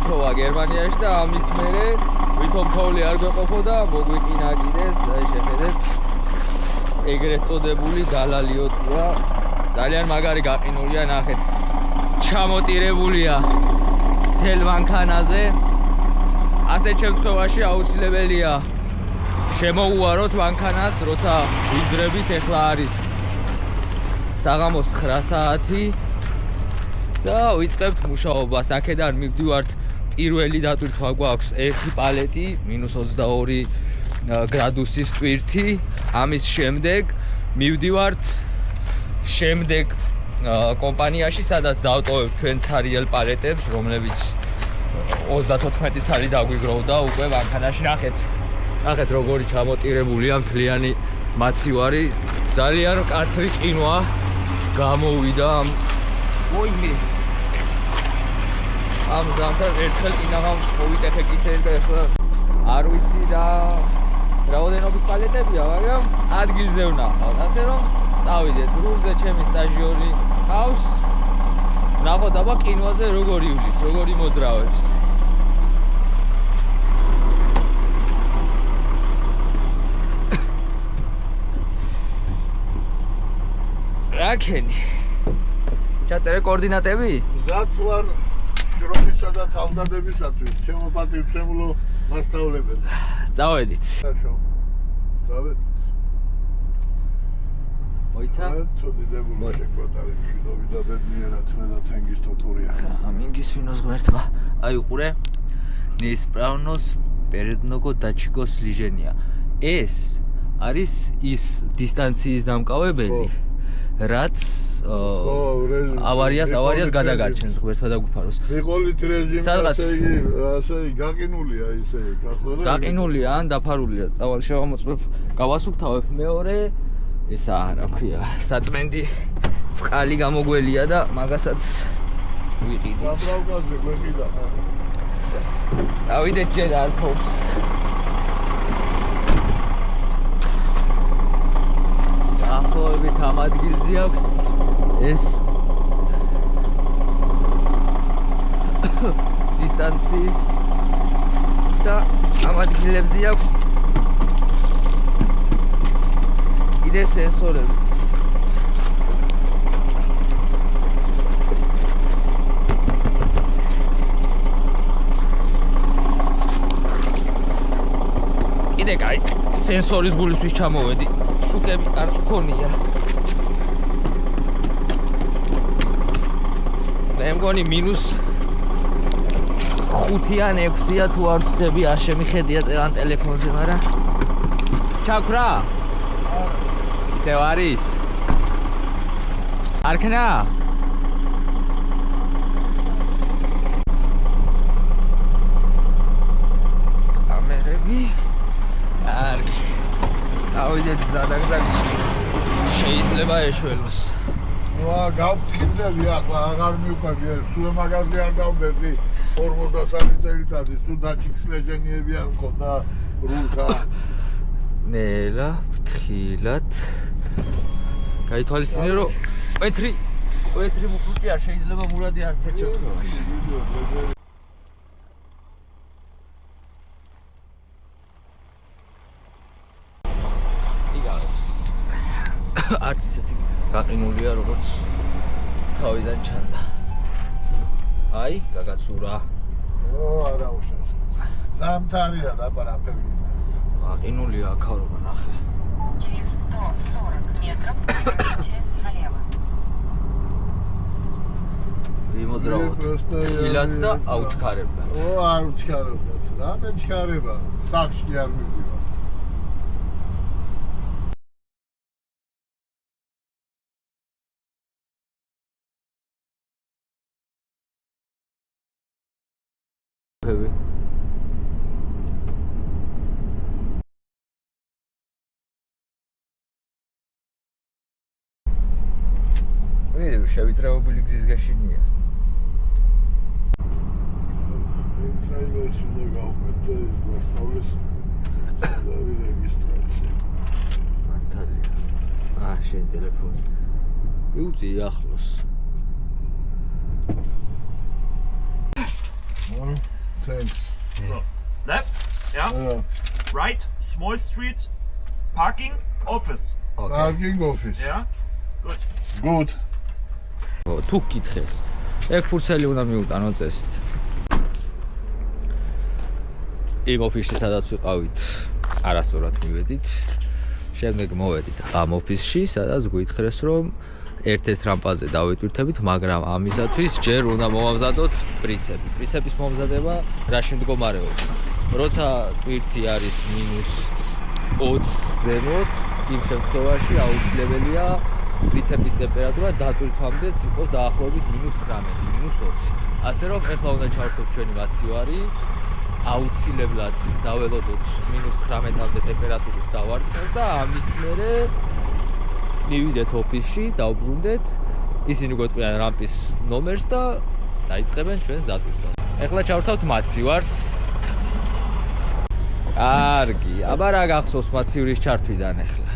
მითოვა გერმანიაში და ამის მერე ვითომ თოვლი არ გვეყოფოდა, მოგვიყინა კიდეს, აი შეხედეთ. ეგრეთ წოდებული დალალიოტია. ძალიან მაგარი გაყინულია, ნახეთ. ჩამოტირებულია თელ მანქანაზე. ასეთ შემთხვევაში აუცილებელია შემოუაროთ მანქანას, როცა ვიძრებით. ეხლა არის საღამოს 9 საათი და ვიწყებთ მუშაობას. აქედან მივდივართ პირველი დატვირთვა გვაქვს ერთი პალეტი -22 გრადუსის ტვირთი. ამის შემდეგ მივდივართ შემდეგ კომპანიაში, სადაც დავტოვებთ ჩვენ ცარიელ პალეტებს, რომლებიც 34 წელი დაგვიგროვდა უკვე მანქანაში. ნახეთ როგორი ჩამოტირებულია მთლიანი მაცივარი. ძალიან კაცრი ყინვა გამოვიდა ოიმე. ამ ზამთარ ერთხელ წინაღამ მოვიტეხე კისერი და ეხლა არ ვიცი და რაოდენობის პალეტებია, მაგრამ ადგილზე ვნახავთ. ასე რომ წავიდეთ რულზე, ჩემი სტაჟიორი ჰყავს. ნახოთ აბა ყინვაზე როგორი ივლის, როგორი მოძრავებს. რაკენი? ჩაწერე კოორდინატები? მზად ვარ შრომისა და თავდადებისათვის, ჩემო პატივცემულო მასწავლებელი. წავედით. წავედით. მოიცა? წოდიდებული შეკვატარი მშვიდობი და ბედნიერად და თენგის თოფურია. Mingisvinos ღმერთმა. აი უყურე. Неисправность передного датчика слежения. ეს არის ის დისტანციის დამკავებელი, რაც ავარიას გადაგარჩენს ღმერთმა დაგუფაროს. მიყოლით რეჟიმი ასე გაყინულია ისე გახდა. გაყინულია ან დაფარულია. წავალ შევამოწმებ, გავასუფთავებ მეორე. ესა რა ქვია, საწმენდი წყალი გამოგველია და მაგასაც ვიყიდით. დაბრალკაზე გვეყიდა. დავიდეთ ჯერ არ ფობს. ახლა ამ ადგილზე აქვს ეს დისტანციის და ამ ადგილებზე აქვს კიდე სენსორები. კიდე კაი სენსორის გულისთვის ჩამოვედი. შუკები არც მქონია. მე მგონი -5 ან 6-ია თუ არ ვცდები, არ შემიხედია წერან ტელეფონზე, მაგრამ ჩაქრა? ისევ არის? არქნა? კამერები? არქი. წავიდეთ ზადაგზად. შეიძლება ეშველოს. გავფრთხილდები ახლა აღარ მივყვები, სულ მაგაზე არ გავბერდი 53 წელიწადი, სულ დაჩიქსლეჟენიები არ მქონდა რულთა. ნელა, ფრთხილად. გაითვალისწინე რომ პეტრი მუხუჭი არ შეიძლება მურადი არც ერთ შემთხვევაში. არც ისეთი გაყინულია როგორც თავიდან ჩანდა. აი, გაგაცურა. არა უშავს. ზამთარია და პარაფერი. გაყინულია აქავრობა ნახე. Через 140 метров поверните налево. ვიმოძრავოთ. ხილად და აუჩქარებად. არ უჩქარებად. რა მეჩქარება? სახში არ მივდივარ. შევიწრეობილი გზის გაშინია. Trailers უნდა გავყვეთე მასწავლის საწავი რეგისტრაცია. მართალია. შენ ტელეფონი. მიუწი ახლოს. Thanks. So, left, yeah, Yeah. right, small street, parking, office, Parking office. yeah, good. Good. თუ გითხეს ეგ ფურცელი უნდა მიუტანო წესით იმ ოფისში სადაც ვიყავით არასწორად მივედით შემდეგ მოვედით ამ ოფისში სადაც გითხრეს რომ ერთ-ერთ რამპაზე დავიტვირთებით მაგრამ ამისათვის ჯერ უნდა მოვამზადოთ პრინციპი პრინციპის მომზადება რა შემდგომარეობს როცა ტვირთი არის -20 ზემოთ იმ შემთხვევაში აუცილებელია პრინციპის ტემპერატურა დატვირთვამდეც იყოს დაახლოებით -19, -20. ასე რომ ეხლა უნდა ჩავერთოთ ჩვენი მაცივარი, აუცილებლად დაველოდოთ -19-მდე ტემპერატურას დავარქმევს და ამის მერე მივიდეთ ოფისში, დავბრუნდეთ, ისინი გვეტყვიან რამპის ნომერს და დაიწყებენ ჩვენს დატვირთვას. ეხლა ჩავერთავთ მაცივარს. კარგი, აბა რა გახსოვს მაცივრის ჩართვიდან ეხლა?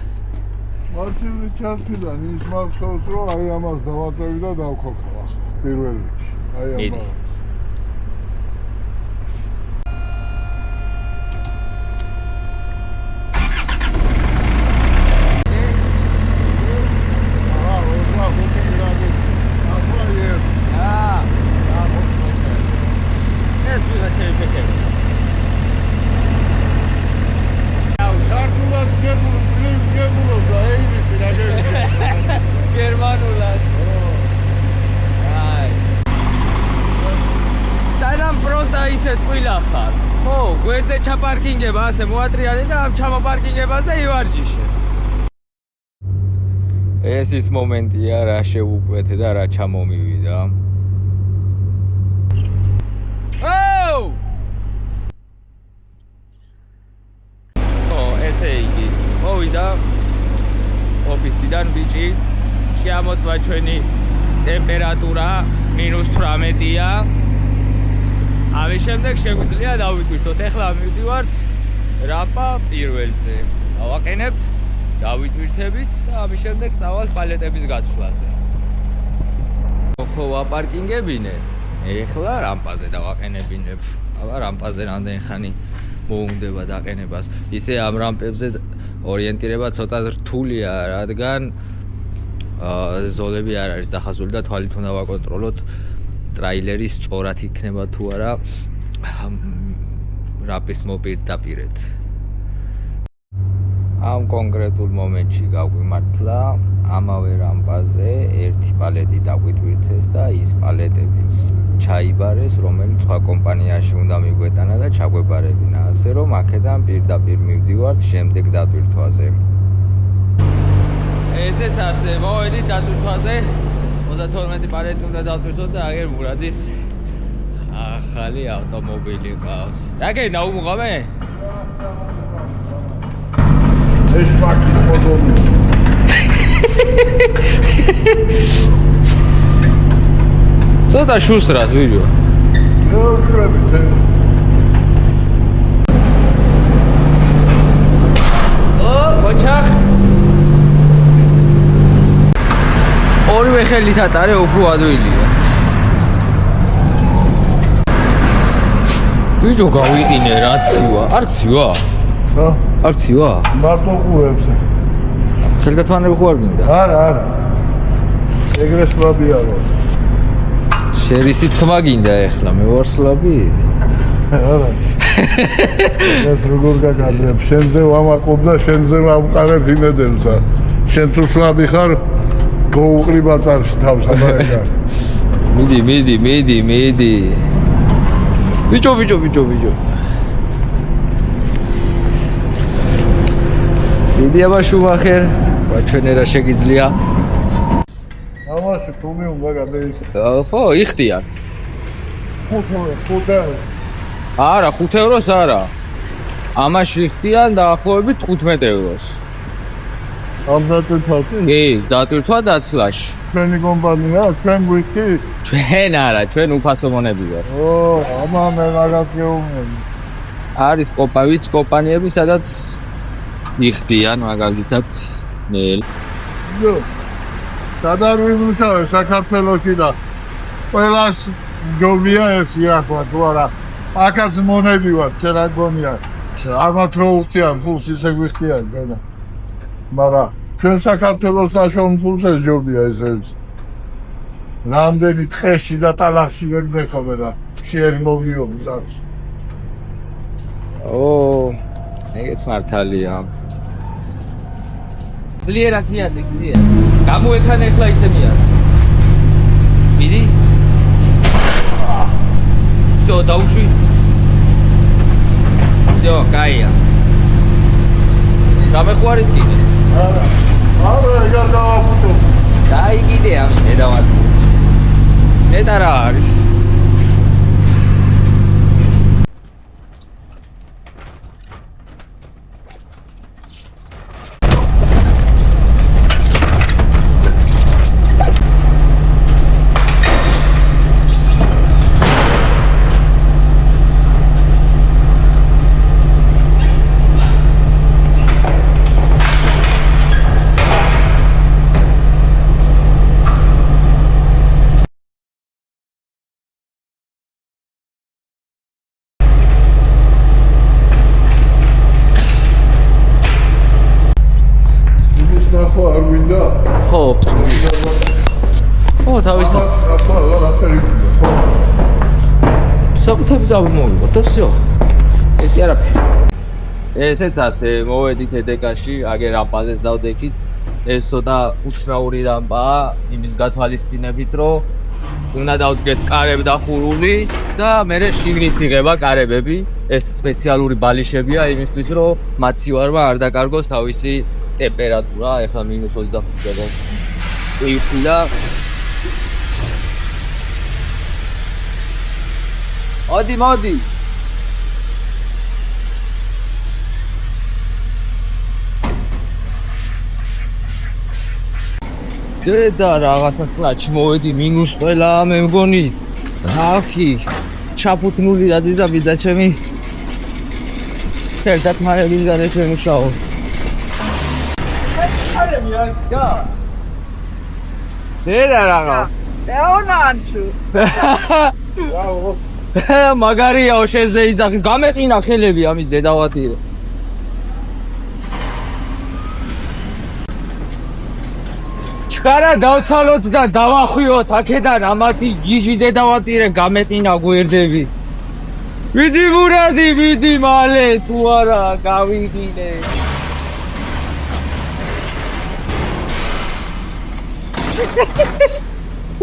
მაცივრის ჩართვიდან ის მახსოვს რომ აი ამას დავატოვი და დავქოქავ ახლა პირველ რიგში. აი ამას. გერმანულად. აი. სანამ პროსტა ისე ტყილა ხარ. ხო, გვერდზე ჩაპარკინგება, ასე მოატრიალე და ამ ჩამოპარკინგებაზე ივარჯიშე. ეს ის მომენტია, რა შეუკვეთე და რა ჩამომივიდა. ოუ! ესე იგი, მოვიდა ოფისიდან ბიჭი, შეამოწმა ჩვენი ტემპერატურა -18-ია. ამის შემდეგ შეგვიძლია დავიტვირთოთ. ეხლა მივდივართ რამპა პირველზე. დავაყენებთ, დავიტვირთებით და ამის შემდეგ წავალთ პალეტების გაცვლაზე. ხო, ვაპარკინგებინე. ეხლა რამპაზე დავაყენებინებ. აბა რამპაზე რამდენი ხანი მოუნდება დაყენებას. ისე ამ რამპებზე ორიენტირება ცოტა რთულია, რადგან ზოლები არ არის დახაზული და თვალით უნდა ვაკონტროლოთ ტრაილერი სწორად იქნება თუ არა რამპის მოპირდაპირედ. ამ კონკრეტულ მომენტში გავგვიმართლა ამავე რამპაზე ერთი პალეტი დაგვიტვირთეს და ის პალეტებიც ჩაიბარეს, რომელიც სხვა კომპანიაში უნდა მიგვეტანა და ჩაგვებარებინა, ასე რომ აქედან პირდაპირ მივდივართ შემდეგ დატვირთვაზე. ესეც ასე, მოვედით დატვირთვაზე. 32 პალეტი უნდა დატვირთოთ და აგერ მურადის ახალი ავტომობილი ყავს. რა გენა უმუღამე? ეს ფაქტი მოდომი. ცოტა შუსტრად ვიჯო. ნოქრებით. ოჩახ. ორივე ხელით ატარე უფრო ადვილია. ვიჯო გავიყინე რა ცივა? არ ცივა? ხო? არ ცივა? მარტო ყურებს. ხელდათვანები ხო არ გინდა? არა. ეგრე სლაბია რო. შერისი თქმა გინდა ეხლა, მე ვარ სლაბი? არა. ეს როგორ გაგადრებ? შენზე ვამაყობ და შენზე ვამყარებ იმედებს და შენ თუ სლაბი ხარ, გოუყრი ბაწარში თავს აბა. მიდი. ბიჭო. მიდი აბა შუმახერ, ჩვენ რა შეგიძლია? ამაში თუ მიუნდა გადაის. ხო, იხდიან. 5 არა, 5 ევროს არა. ამაში იხდიან დაახლოებით 15 ევროს. ამ დატვირთვაში? კი, დატვირთვა დაცლაში. ჩვენი კომპანია, ჩვენ გვიქი? ჩვენ არა, ჩვენ უფასო მონები ვარ. ამა მე რაღაც გეუბნები. არის კომპანიები, სადაც იხდიან მაგალითად ნელ. სადარვიმუშავე საქართველოში და ყველას ჯობია ეს იახლა თუ არა აქაც მონები ვარ, შენ რა გონია. ამათ რო უხდიან ფულს ისე გვიხდიან გენა. მაგრამ ჩვენ საქართველოს ნაშრომ ფულზე ჯობია ეს. რამდენი ტყეში და ტალახში ვერ მეხობე რა. შეერი მოგიობის აქვს. ეგეც მართალია. ძლიერად მიაწიგ, ძლიერად. გამოექანა ახლა ისე მიაწიგ. მიდი. всё, დაუშვი. всё, кайია. გამეხوارით კიდე. არა, ეგარ დავაფუტო. დაი კიდე ამი დედავად. დედა რა არის? ნახო არ მინდა. ხო. თავის ახლა რაღაცერი გინდა. საკუთები წამოვიღოთ და всё. ეს არაფერი. ესეც ასე მოვედით EDK-ში, აგერ რამპაზეს დავდექით. ეს ცოტა უცნაური რამპაა, იმის გათვალისწინებით, რომ უნდა დავდგეთ კარები დახურული და მერე შიგნით იღება კარებები. ეს სპეციალური ბალიშებია იმისთვის, რომ მაცივარმა არ დაკარგოს თავისი ტემპერატურა, ეხლა -25-ზე. ვიფლა. მოდი. დედა რაღაცას კლაჩი მოვედი მინუს ყველა მე მგონი. ახი ჩაფუთნული და დიდა ჩემი. ერთად მალე ვინგარე შემუშაო. დედა რაღა. ლეონანშუ. მაგარიაო შენზე იძახის გამეყინა ხელები ამის დედავატირე. ჩქარა დავცალოთ და დავახვიოთ აქედან ამათი გიჟი დედავატირე გამეყინა გვერდები. მიდი მურადი, მიდი მალე თუ არა გავიგინე.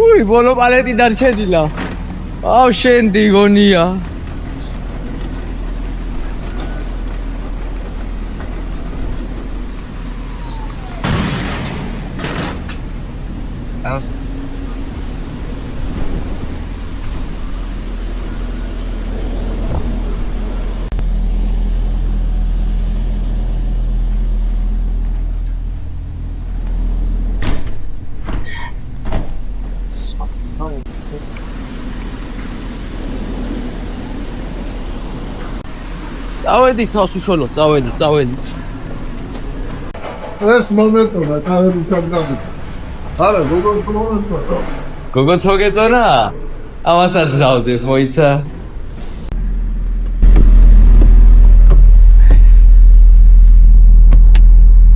უი ბოლო პალეტი დარჩენილა. აუ შენ დიგონია. ას წავედით თავს უშუალოდ, წავედით. ეს მომენტია, თავები ჩაგდავით. არა, გოგოს მომენტია. გოგოც მოგეწონა? ამასაც დავდებ, მოიცა.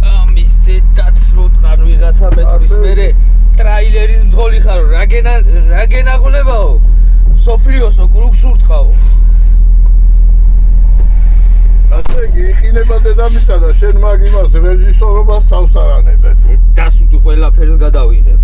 ამის დედაც როდგან ვიღაცა მეტყვის მერე ტრაილერის მძღოლი ხარო, რაგენა ყოლებაო? სოფლიოსო კრუგს ურთხაო. ასე იგი იყინება დედამიწა და შენ მაგ იმას რეჟისორობას თავს არ ანებენ. დასუდი ყველაფერს გადავიღებ.